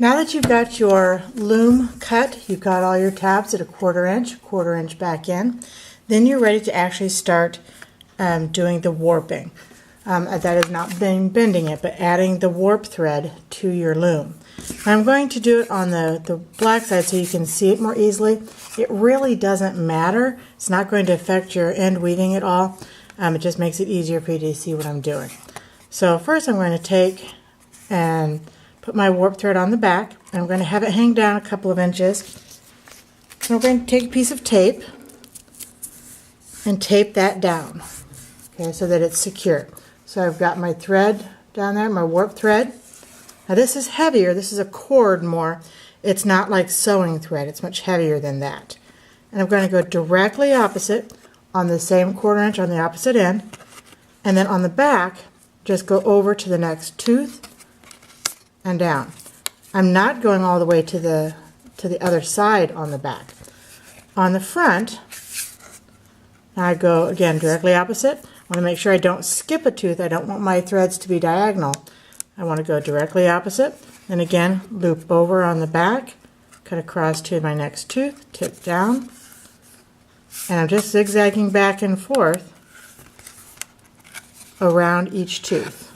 Now that you've got your loom cut, you've got all your tabs at a quarter inch back in, then you're ready to actually start doing the warping. That is not bending it, but adding the warp thread to your loom. I'm going to do it on the black side so you can see it more easily. It really doesn't matter. It's not going to affect your end weaving at all. It just makes it easier for you to see what I'm doing. So first I'm going to take and put my warp thread on the back. And I'm going to have it hang down a couple of inches. And we're going to take a piece of tape and tape that down, okay, so that it's secure. So I've got my thread down there, my warp thread. Now this is heavier, this is a cord more. It's not like sewing thread, it's much heavier than that. And I'm going to go directly opposite on the same quarter inch on the opposite end. And then on the back, just go over to the next tooth and down. I'm not going all the way to the other side on the back. On the front, I go again directly opposite. I want to make sure I don't skip a tooth. I don't want my threads to be diagonal. I want to go directly opposite, and again loop over on the back, cut across to my next tooth, tip down, and I'm just zigzagging back and forth around each tooth.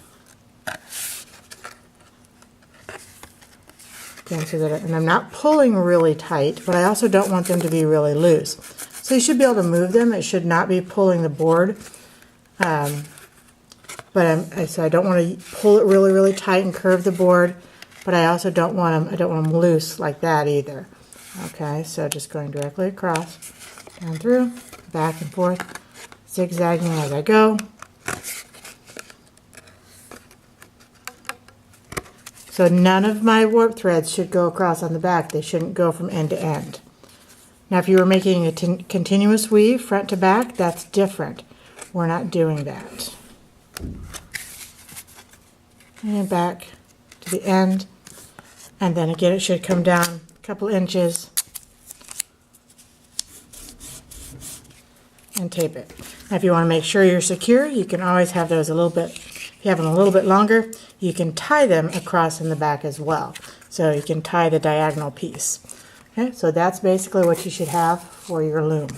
Again, so that, and I'm not pulling really tight, but I also don't want them to be really loose. So you should be able to move them. It should not be pulling the board. So I don't want to pull it really, really tight and curve the board, but I also don't want them loose like that either. Okay, so just going directly across and through, back and forth, zigzagging as I go. So none of my warp threads should go across on the back. They shouldn't go from end to end. Now if you were making a continuous weave front to back, that's different. We're not doing that. And back to the end. And then again it should come down a couple inches and tape it. Now if you want to make sure you're secure, you can always have those a little bit, if you have them a little bit longer, you can tie them across in the back as well. So you can tie the diagonal piece. Okay, so that's basically what you should have for your loom.